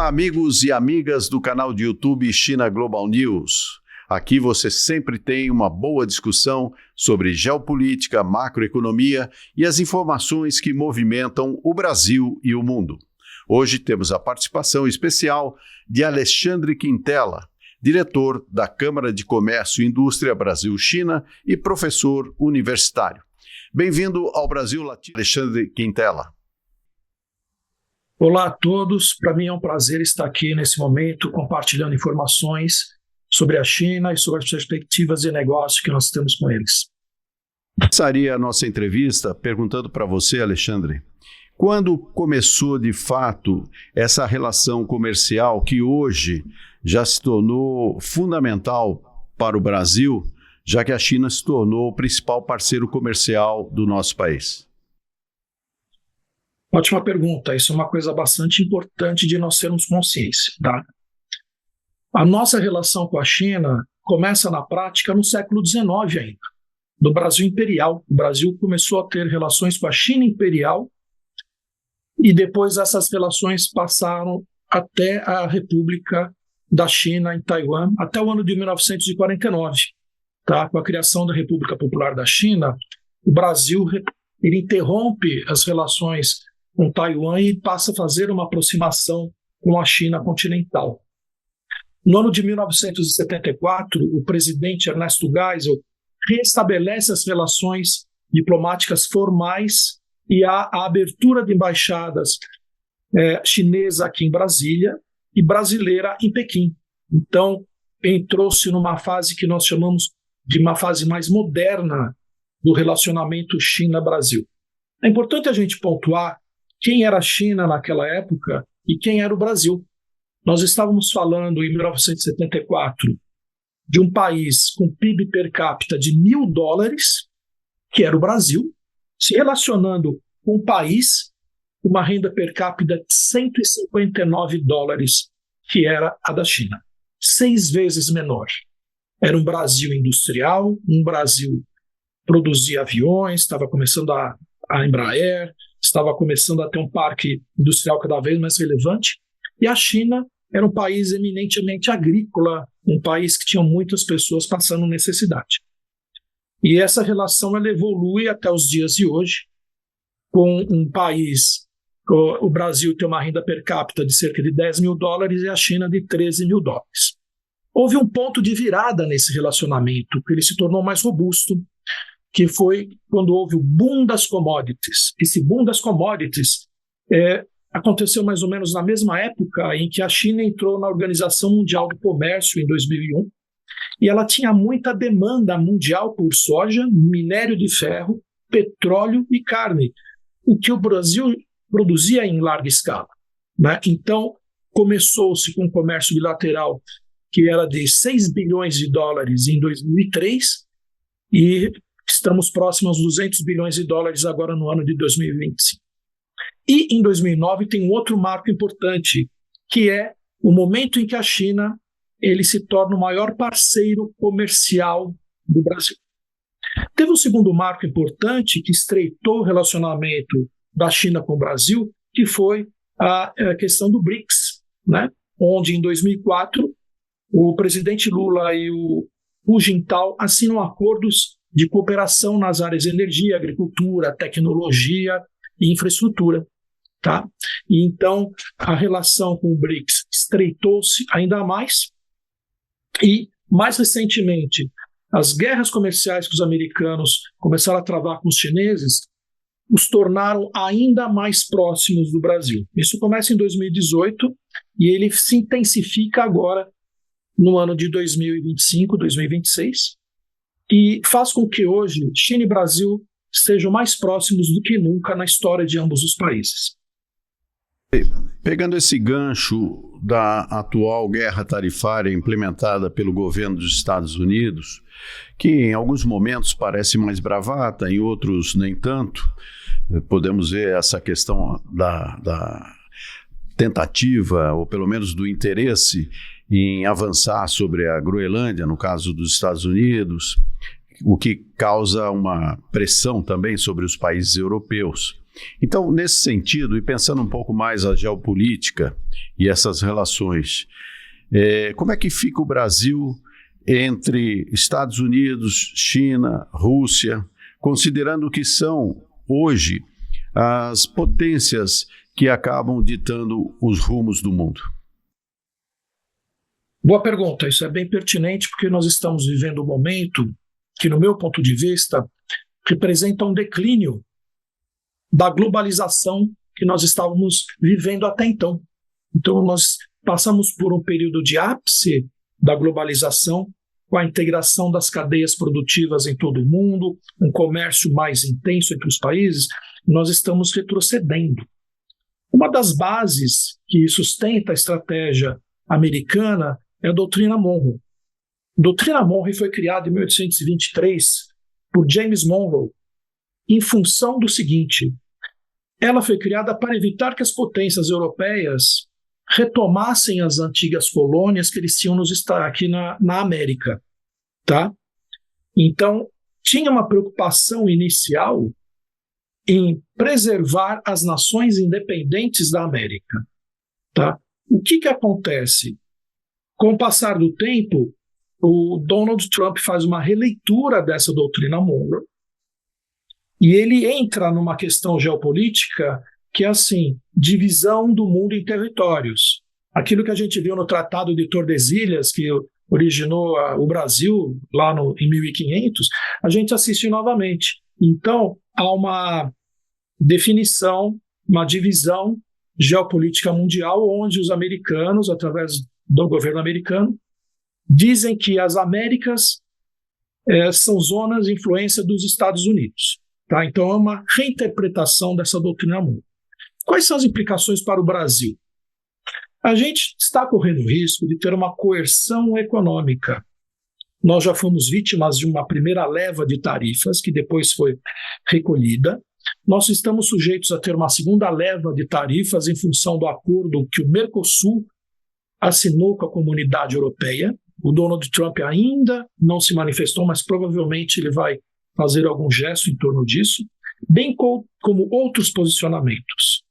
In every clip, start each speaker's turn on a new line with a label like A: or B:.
A: Olá, amigos e amigas do canal de YouTube China Global News. Aqui você sempre tem uma boa discussão sobre geopolítica, macroeconomia e as informações que movimentam o Brasil e o mundo. Hoje temos a participação especial de Alexandre Quintela, diretor da Câmara de Comércio e Indústria Brasil-China e professor universitário. Bem-vindo ao Brasil Latino, Alexandre Quintela.
B: Olá a todos, para mim é um prazer estar aqui nesse momento compartilhando informações sobre a China e sobre as perspectivas de negócio que nós temos com eles.
A: Começaria a nossa entrevista perguntando para você, Alexandre, quando começou de fato essa relação comercial que hoje já se tornou fundamental para o Brasil, já que a China se tornou o principal parceiro comercial do nosso país?
B: Ótima pergunta, isso é uma coisa bastante importante de nós termos consciência, tá? A nossa relação com a China começa na prática no século XIX ainda, no Brasil Imperial. O Brasil começou a ter relações com a China Imperial e depois essas relações passaram até a República da China em Taiwan, até o ano de 1949. Tá? Com a criação da República Popular da China, o Brasil ele interrompe as relações com Taiwan e passa a fazer uma aproximação com a China continental. No ano de 1974, o presidente Ernesto Geisel restabelece as relações diplomáticas formais e a abertura de embaixadas chinesa aqui em Brasília e brasileira em Pequim. Então, entrou-se numa fase que nós chamamos de uma fase mais moderna do relacionamento China-Brasil. É importante a gente pontuar quem era a China naquela época e quem era o Brasil. Nós estávamos falando, em 1974, de um país com PIB per capita de $1.000, que era o Brasil, se relacionando com um país com uma renda per capita de $159, que era a da China. 6 vezes menor. Era um Brasil industrial, um Brasil que produzia aviões, estava começando a Embraer, estava começando a ter um parque industrial cada vez mais relevante, e a China era um país eminentemente agrícola, um país que tinha muitas pessoas passando necessidade. E essa relação ela evolui até os dias de hoje, com um país, o Brasil tem uma renda per capita de cerca de $10.000 e a China de $13.000. Houve um ponto de virada nesse relacionamento, que ele se tornou mais robusto, que foi quando houve o boom das commodities. Esse boom das commodities aconteceu mais ou menos na mesma época em que a China entrou na Organização Mundial do Comércio, em 2001, e ela tinha muita demanda mundial por soja, minério de ferro, petróleo e carne, o que o Brasil produzia em larga escala, né? Então, começou-se com um comércio bilateral que era de $6 bilhões em 2003 e estamos próximos aos $200 bilhões agora no ano de 2025. E em 2009 tem um outro marco importante, que é o momento em que a China ele se torna o maior parceiro comercial do Brasil. Teve um segundo marco importante que estreitou o relacionamento da China com o Brasil, que foi a questão do BRICS, né? Onde em 2004 o presidente Lula e o Hu Jintao assinam acordos de cooperação nas áreas de energia, agricultura, tecnologia e infraestrutura. Tá? E então, a relação com o BRICS estreitou-se ainda mais e, mais recentemente, as guerras comerciais que os americanos começaram a travar com os chineses os tornaram ainda mais próximos do Brasil. Isso começa em 2018 e ele se intensifica agora no ano de 2025, 2026, e faz com que hoje China e Brasil estejam mais próximos do que nunca na história de ambos os países.
A: Pegando esse gancho da atual guerra tarifária implementada pelo governo dos Estados Unidos, que em alguns momentos parece mais bravata, em outros nem tanto, podemos ver essa questão da tentativa, ou pelo menos do interesse, em avançar sobre a Groenlândia, no caso dos Estados Unidos, o que causa uma pressão também sobre os países europeus. Então, nesse sentido, e pensando um pouco mais a geopolítica e essas relações, como é que fica o Brasil entre Estados Unidos, China, Rússia, considerando que são, hoje, as potências que acabam ditando os rumos do mundo?
B: Boa pergunta, isso é bem pertinente porque nós estamos vivendo um momento que, no meu ponto de vista, representa um declínio da globalização que nós estávamos vivendo até então. Então, nós passamos por um período de ápice da globalização, com a integração das cadeias produtivas em todo o mundo, um comércio mais intenso entre os países, nós estamos retrocedendo. Uma das bases que sustenta a estratégia americana é a doutrina Monroe. A doutrina Monroe foi criada em 1823 por James Monroe, em função do seguinte: ela foi criada para evitar que as potências europeias retomassem as antigas colônias que eles tinham aqui na América. Tá? Então, tinha uma preocupação inicial em preservar as nações independentes da América. Tá? O que acontece? Com o passar do tempo, o Donald Trump faz uma releitura dessa doutrina Monroe e ele entra numa questão geopolítica que é assim, divisão do mundo em territórios. Aquilo que a gente viu no Tratado de Tordesilhas, que originou o Brasil lá em 1500, a gente assiste novamente. Então, há uma definição, uma divisão geopolítica mundial, onde os americanos, através do governo americano, dizem que as Américas são zonas de influência dos Estados Unidos. Tá? Então, é uma reinterpretação dessa doutrina Monroe. Quais são as implicações para o Brasil? A gente está correndo o risco de ter uma coerção econômica. Nós já fomos vítimas de uma primeira leva de tarifas, que depois foi recolhida. Nós estamos sujeitos a ter uma segunda leva de tarifas em função do acordo que o Mercosul assinou com a Comunidade Europeia. O Donald Trump ainda não se manifestou, mas provavelmente ele vai fazer algum gesto em torno disso, bem como outros posicionamentos.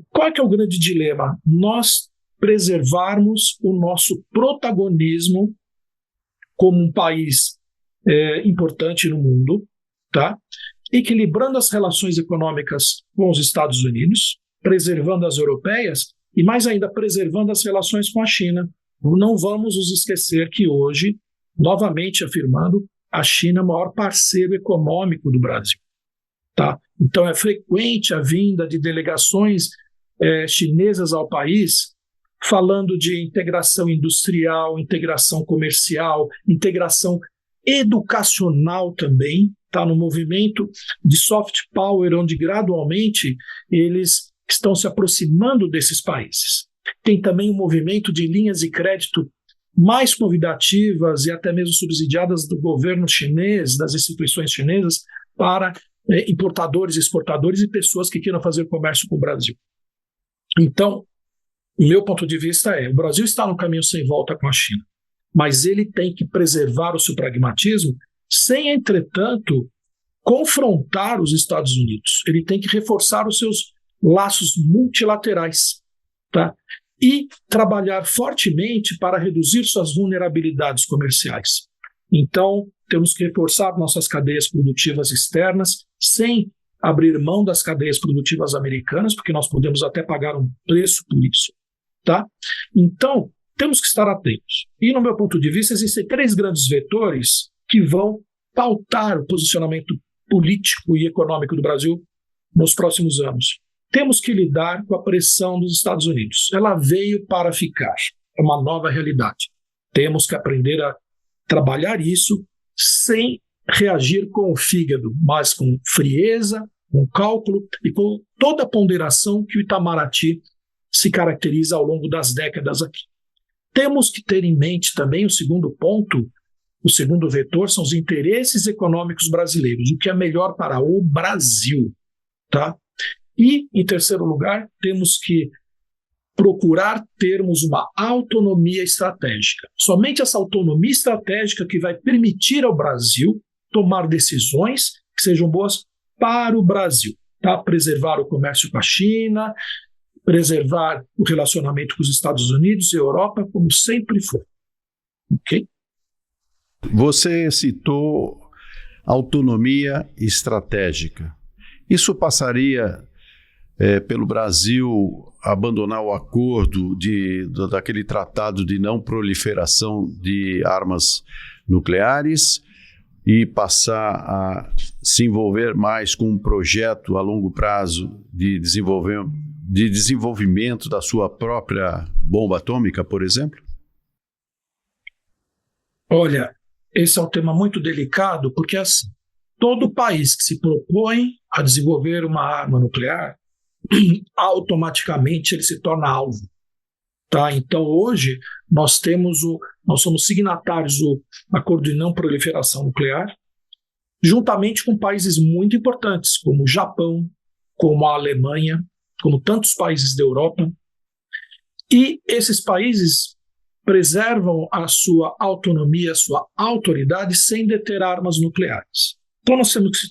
B: Qual é que é o grande dilema? Nós preservarmos o nosso protagonismo como um país importante no mundo, tá? Equilibrando as relações econômicas com os Estados Unidos, preservando as europeias e, mais ainda, preservando as relações com a China. Não vamos nos esquecer que hoje, novamente afirmando, a China é o maior parceiro econômico do Brasil. Tá? Então, é frequente a vinda de delegações chinesas ao país, falando de integração industrial, integração comercial, integração educacional também, tá? No movimento de soft power, onde gradualmente eles estão se aproximando desses países. Tem também um movimento de linhas de crédito mais convidativas e até mesmo subsidiadas do governo chinês, das instituições chinesas, para importadores, exportadores e pessoas que queiram fazer comércio com o Brasil. Então, o meu ponto de vista o Brasil está no caminho sem volta com a China, mas ele tem que preservar o seu pragmatismo sem, entretanto, confrontar os Estados Unidos. Ele tem que reforçar os seus laços multilaterais, tá? E trabalhar fortemente para reduzir suas vulnerabilidades comerciais. Então, temos que reforçar nossas cadeias produtivas externas, sem abrir mão das cadeias produtivas americanas, porque nós podemos até pagar um preço por isso. Tá? Então, temos que estar atentos. E, no meu ponto de vista, existem 3 grandes vetores que vão pautar o posicionamento político e econômico do Brasil nos próximos anos. Temos que lidar com a pressão dos Estados Unidos. Ela veio para ficar. É uma nova realidade. Temos que aprender a trabalhar isso sem reagir com o fígado, mas com frieza, com cálculo e com toda a ponderação que o Itamaraty se caracteriza ao longo das décadas aqui. Temos que ter em mente também o segundo ponto, o segundo vetor, são os interesses econômicos brasileiros, o que é melhor para o Brasil. Tá? E, em terceiro lugar, temos que procurar termos uma autonomia estratégica. Somente essa autonomia estratégica que vai permitir ao Brasil tomar decisões que sejam boas para o Brasil. tá? Preservar o comércio com a China, preservar o relacionamento com os Estados Unidos e a Europa, como sempre foi. Ok?
A: Você citou autonomia estratégica. Isso passaria pelo Brasil abandonar o acordo daquele tratado de não proliferação de armas nucleares e passar a se envolver mais com um projeto a longo prazo de desenvolvimento da sua própria bomba atômica, por exemplo?
B: Olha, esse é um tema muito delicado, porque assim, todo país que se propõe a desenvolver uma arma nuclear, automaticamente ele se torna alvo. Tá? Então, hoje, nós somos signatários do Acordo de Não Proliferação Nuclear, juntamente com países muito importantes, como o Japão, como a Alemanha, como tantos países da Europa. E esses países preservam a sua autonomia, a sua autoridade, sem deter armas nucleares. Então, nós temos que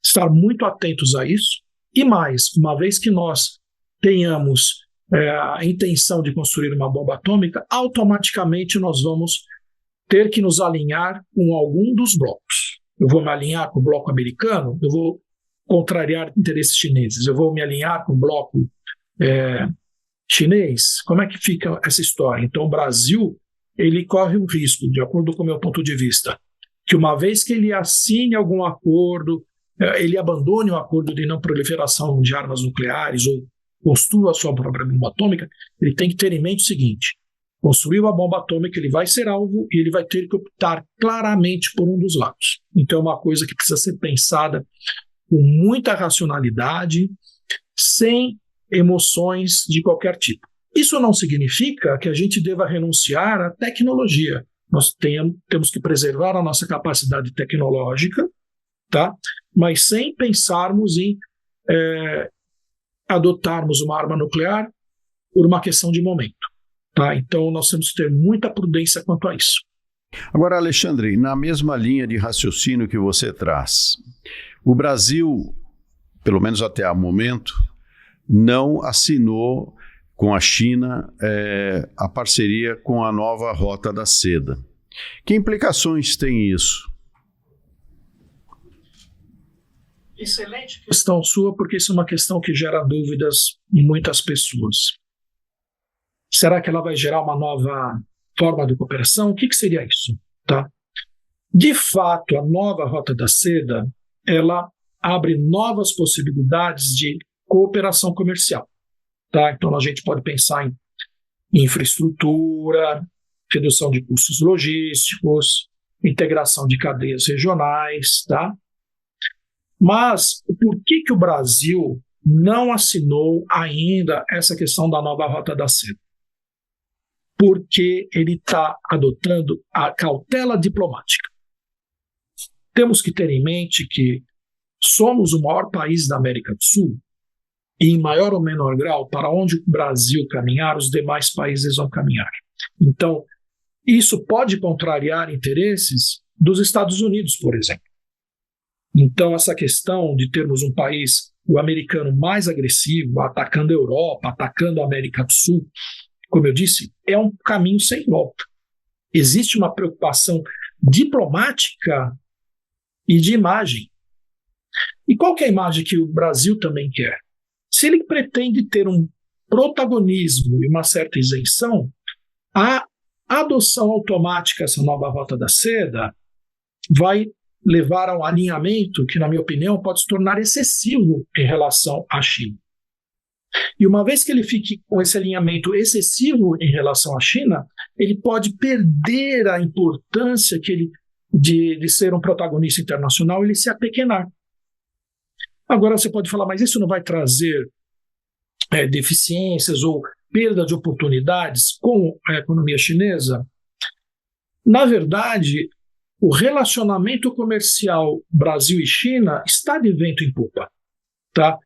B: estar muito atentos a isso. E mais, uma vez que nós tenhamos a intenção de construir uma bomba atômica, automaticamente nós vamos ter que nos alinhar com algum dos blocos. Eu vou me alinhar com o bloco americano, eu vou contrariar interesses chineses, eu vou me alinhar com o bloco chinês. Como é que fica essa história? Então, o Brasil, ele corre um risco, de acordo com o meu ponto de vista, que uma vez que ele assine algum acordo, ele abandone o acordo de não proliferação de armas nucleares ou construa a sua própria bomba atômica, ele tem que ter em mente o seguinte: construiu a bomba atômica, ele vai ser alvo e ele vai ter que optar claramente por um dos lados. Então é uma coisa que precisa ser pensada com muita racionalidade, sem emoções de qualquer tipo. Isso não significa que a gente deva renunciar à tecnologia. Nós temos que preservar a nossa capacidade tecnológica, tá? Mas sem pensarmos em adotarmos uma arma nuclear por uma questão de momento. Tá? Então, nós temos que ter muita prudência quanto a isso.
A: Agora, Alexandre, na mesma linha de raciocínio que você traz, o Brasil, pelo menos até o momento, não assinou com a China a parceria com a nova Rota da Seda. Que implicações tem isso?
B: Excelente questão sua, porque isso é uma questão que gera dúvidas em muitas pessoas. Será que ela vai gerar uma nova forma de cooperação? O que seria isso? Tá? De fato, a nova Rota da Seda, ela abre novas possibilidades de cooperação comercial. Tá? Então, a gente pode pensar em infraestrutura, redução de custos logísticos, integração de cadeias regionais, tá? Mas por que o Brasil não assinou ainda essa questão da nova Rota da Seda? Porque ele está adotando a cautela diplomática. Temos que ter em mente que somos o maior país da América do Sul e, em maior ou menor grau, para onde o Brasil caminhar, os demais países vão caminhar. Então, isso pode contrariar interesses dos Estados Unidos, por exemplo. Então, essa questão de termos um país, o americano, mais agressivo, atacando a Europa, atacando a América do Sul, como eu disse, é um caminho sem volta. Existe uma preocupação diplomática e de imagem. E qual que é a imagem que o Brasil também quer? Se ele pretende ter um protagonismo e uma certa isenção, a adoção automática dessa nova Rota da Seda vai levar a um alinhamento que, na minha opinião, pode se tornar excessivo em relação à China. E uma vez que ele fique com esse alinhamento excessivo em relação à China, ele pode perder a importância de ser um protagonista internacional e ele se apequenar. Agora você pode falar, mas isso não vai trazer deficiências ou perda de oportunidades com a economia chinesa? Na verdade, o relacionamento comercial Brasil e China está de vento em popa. Tá?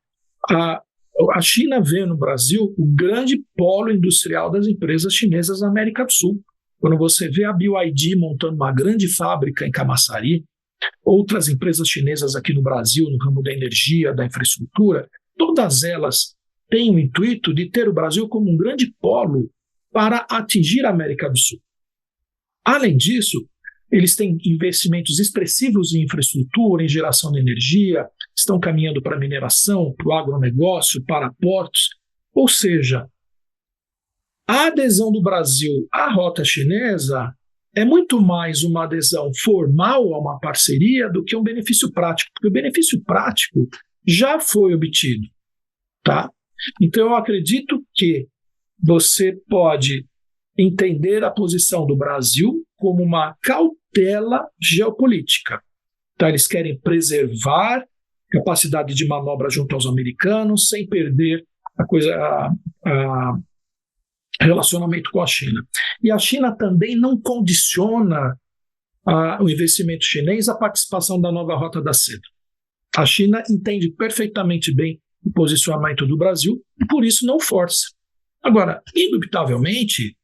B: A China vê no Brasil o grande polo industrial das empresas chinesas na América do Sul. Quando você vê a BYD montando uma grande fábrica em Camaçari, outras empresas chinesas aqui no Brasil, no ramo da energia, da infraestrutura, todas elas têm o intuito de ter o Brasil como um grande polo para atingir a América do Sul. Além disso, eles têm investimentos expressivos em infraestrutura, em geração de energia, estão caminhando para a mineração, para o agronegócio, para portos. Ou seja, a adesão do Brasil à rota chinesa é muito mais uma adesão formal a uma parceria do que um benefício prático, porque o benefício prático já foi obtido, tá? Então, eu acredito que você pode entender a posição do Brasil como uma cautela geopolítica. Tá? Eles querem preservar capacidade de manobra junto aos americanos, sem perder relacionamento com a China. E a China também não condiciona o investimento chinês à participação da nova Rota da Seda. A China entende perfeitamente bem o posicionamento do Brasil e, por isso, não força. Agora, indubitavelmente,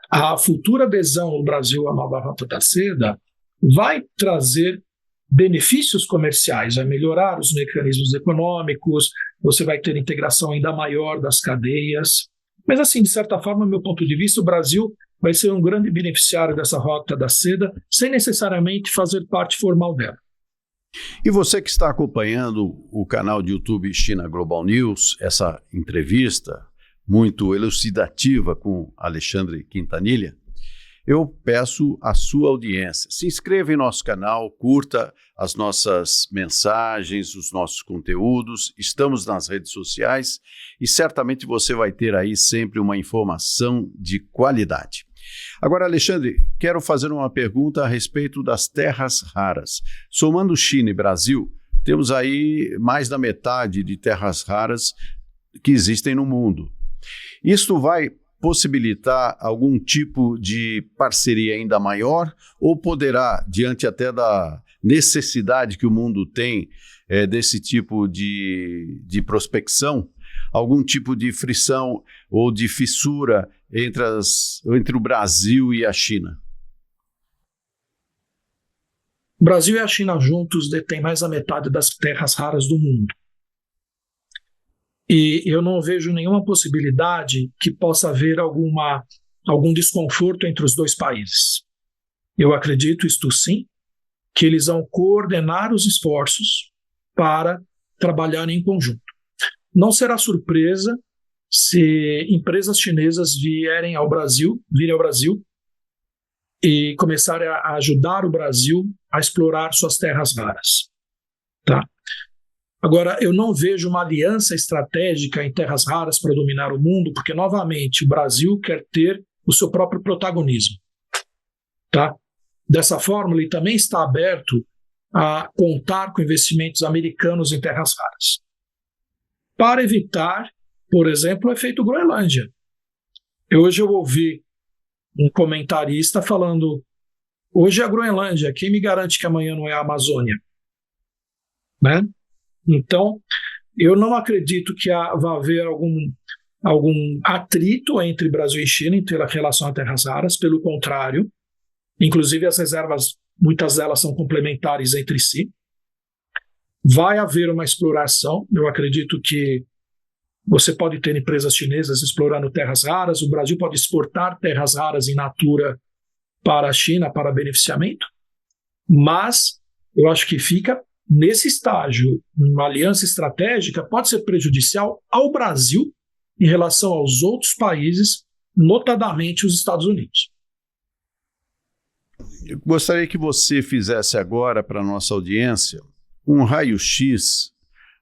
B: a futura adesão do Brasil à nova Rota da Seda vai trazer benefícios comerciais, vai melhorar os mecanismos econômicos, você vai ter integração ainda maior das cadeias. Mas, assim, de certa forma, do meu ponto de vista, o Brasil vai ser um grande beneficiário dessa Rota da Seda, sem necessariamente fazer parte formal dela.
A: E você que está acompanhando o canal de YouTube China Global News, essa entrevista muito elucidativa com Alexandre Quintanilha, eu peço a sua audiência. Se inscreva em nosso canal, curta as nossas mensagens, os nossos conteúdos, estamos nas redes sociais e certamente você vai ter aí sempre uma informação de qualidade. Agora, Alexandre, quero fazer uma pergunta a respeito das terras raras. Somando China e Brasil, temos aí mais da metade de terras raras que existem no mundo. Isto vai possibilitar algum tipo de parceria ainda maior ou poderá, diante até da necessidade que o mundo tem desse tipo de prospecção, algum tipo de frição ou de fissura entre o Brasil e a China?
B: O Brasil e a China juntos detêm mais da metade das terras raras do mundo. E eu não vejo nenhuma possibilidade que possa haver algum desconforto entre os dois países. Eu acredito, isto sim, que eles vão coordenar os esforços para trabalhar em conjunto. Não será surpresa se empresas chinesas virem ao Brasil e começarem a ajudar o Brasil a explorar suas terras raras. Tá? Agora, eu não vejo uma aliança estratégica em terras raras para dominar o mundo, porque, novamente, o Brasil quer ter o seu próprio protagonismo. Tá? Dessa forma, ele também está aberto a contar com investimentos americanos em terras raras, para evitar, por exemplo, o efeito Groenlândia. Hoje eu ouvi um comentarista falando: hoje é a Groenlândia, quem me garante que amanhã não é a Amazônia? Né? Então, eu não acredito que vá haver algum atrito entre Brasil e China em relação a terras raras, pelo contrário, inclusive as reservas, muitas delas são complementares entre si. Vai haver uma exploração, eu acredito que você pode ter empresas chinesas explorando terras raras, o Brasil pode exportar terras raras in natura para a China para beneficiamento, mas eu acho que fica nesse estágio, uma aliança estratégica pode ser prejudicial ao Brasil em relação aos outros países, notadamente os Estados Unidos.
A: Eu gostaria que você fizesse agora para a nossa audiência um raio-x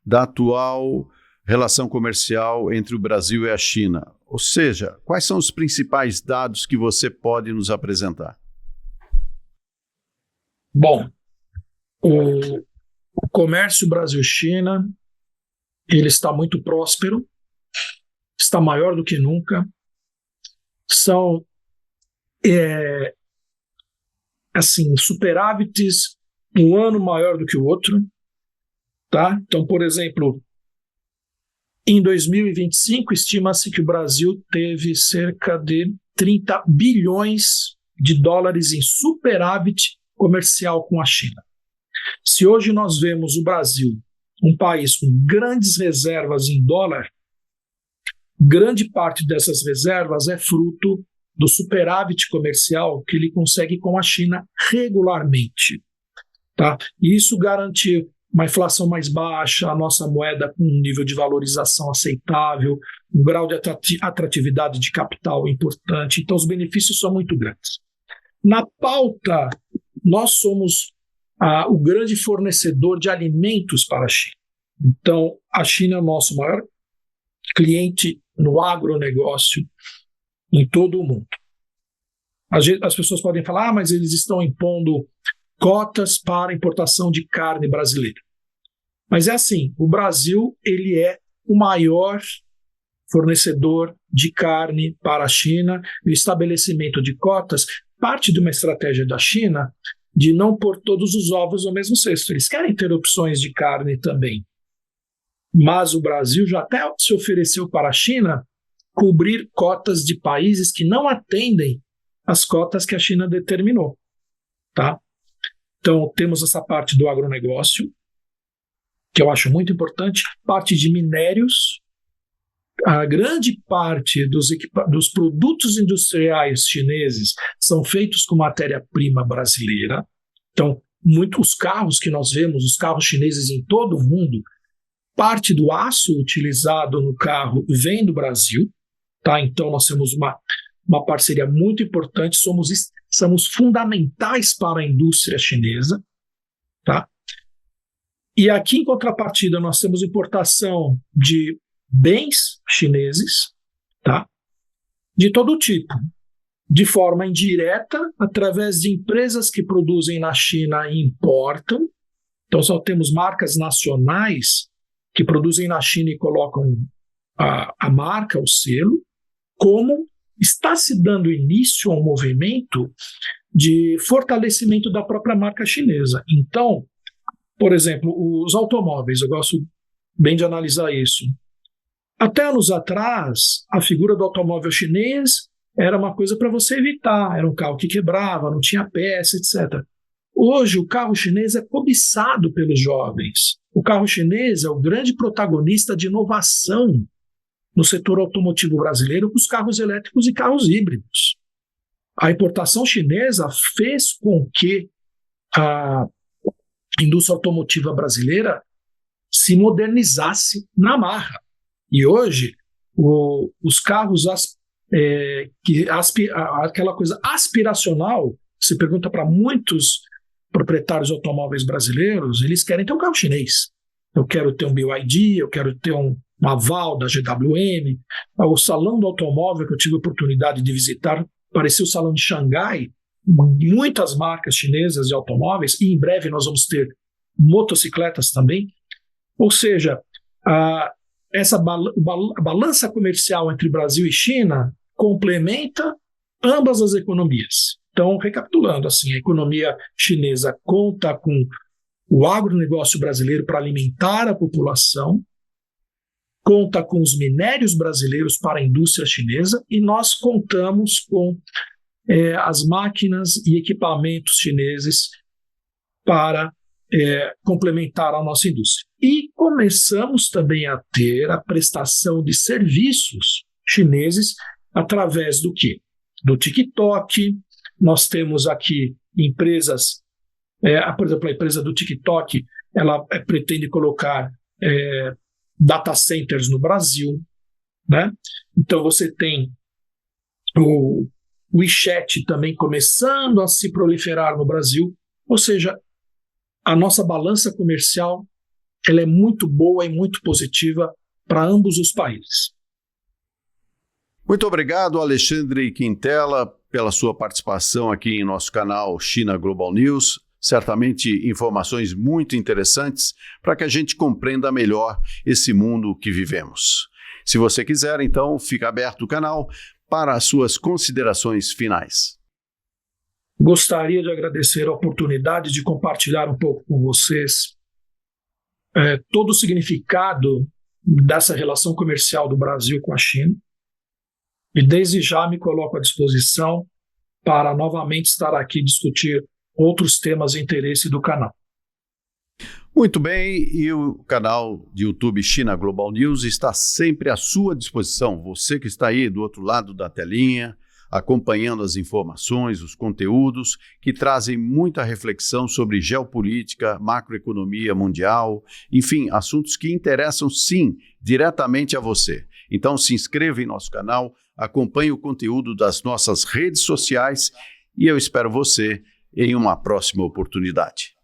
A: da atual relação comercial entre o Brasil e a China. Ou seja, quais são os principais dados que você pode nos apresentar?
B: Bom, o comércio Brasil-China, ele está muito próspero, está maior do que nunca. São superávites um ano maior do que o outro. Tá? Então, por exemplo, em 2025, estima-se que o Brasil teve cerca de 30 bilhões de dólares em superávit comercial com a China. Se hoje nós vemos o Brasil, um país com grandes reservas em dólar, grande parte dessas reservas é fruto do superávit comercial que ele consegue com a China regularmente. Tá? E isso garante uma inflação mais baixa, a nossa moeda com um nível de valorização aceitável, um grau de atratividade de capital importante. Então, os benefícios são muito grandes. Na pauta, nós somos o grande fornecedor de alimentos para a China. Então, a China é o nosso maior cliente no agronegócio em todo o mundo. As pessoas podem falar, mas eles estão impondo cotas para importação de carne brasileira. Mas é assim, o Brasil ele é o maior fornecedor de carne para a China. O estabelecimento de cotas parte de uma estratégia da China de não pôr todos os ovos no mesmo cesto. Eles querem ter opções de carne também. Mas o Brasil já até se ofereceu para a China cobrir cotas de países que não atendem às cotas que a China determinou. Tá? Então, temos essa parte do agronegócio, que eu acho muito importante, parte de minérios. A grande parte dos produtos industriais chineses são feitos com matéria-prima brasileira. Então, muitos carros que nós vemos, os carros chineses em todo o mundo, parte do aço utilizado no carro vem do Brasil. Tá? Então, nós temos uma parceria muito importante, somos fundamentais para a indústria chinesa. Tá? E aqui, em contrapartida, nós temos importação de bens chineses, tá? De todo tipo, de forma indireta, através de empresas que produzem na China e importam. Então, só temos marcas nacionais que produzem na China e colocam a marca, o selo, como está se dando início a um movimento de fortalecimento da própria marca chinesa. Então, por exemplo, os automóveis, eu gosto bem de analisar isso. Até anos atrás, a figura do automóvel chinês era uma coisa para você evitar, era um carro que quebrava, não tinha peça, etc. Hoje, o carro chinês é cobiçado pelos jovens. O carro chinês é o grande protagonista de inovação no setor automotivo brasileiro com os carros elétricos e carros híbridos. A importação chinesa fez com que a indústria automotiva brasileira se modernizasse na marra. E hoje, os carros, aquela coisa aspiracional, se pergunta para muitos proprietários de automóveis brasileiros, eles querem ter um carro chinês. Eu quero ter um BYD, eu quero ter um Aval da GWM. O salão do automóvel que eu tive a oportunidade de visitar parecia o salão de Xangai, muitas marcas chinesas de automóveis, e em breve nós vamos ter motocicletas também. Ou seja, essa balança comercial entre Brasil e China complementa ambas as economias. Então, recapitulando, assim, a economia chinesa conta com o agronegócio brasileiro para alimentar a população, conta com os minérios brasileiros para a indústria chinesa, e nós contamos com as máquinas e equipamentos chineses para complementar a nossa indústria. E começamos também a ter a prestação de serviços chineses através do quê? Do TikTok. Nós temos aqui empresas, por exemplo, a empresa do TikTok, ela pretende colocar data centers no Brasil, né? Então você tem o WeChat também começando a se proliferar no Brasil, ou seja, a nossa balança comercial ela é muito boa e muito positiva para ambos os países.
A: Muito obrigado, Alexandre Quintela, pela sua participação aqui em nosso canal China Global News. Certamente informações muito interessantes para que a gente compreenda melhor esse mundo que vivemos. Se você quiser, então, fica aberto o canal para as suas considerações finais.
B: Gostaria de agradecer a oportunidade de compartilhar um pouco com vocês todo o significado dessa relação comercial do Brasil com a China. E desde já me coloco à disposição para novamente estar aqui e discutir outros temas de interesse do canal.
A: Muito bem, e o canal de YouTube China Global News está sempre à sua disposição. Você que está aí do outro lado da telinha, acompanhando as informações, os conteúdos que trazem muita reflexão sobre geopolítica, macroeconomia mundial, enfim, assuntos que interessam sim diretamente a você. Então se inscreva em nosso canal, acompanhe o conteúdo das nossas redes sociais e eu espero você em uma próxima oportunidade.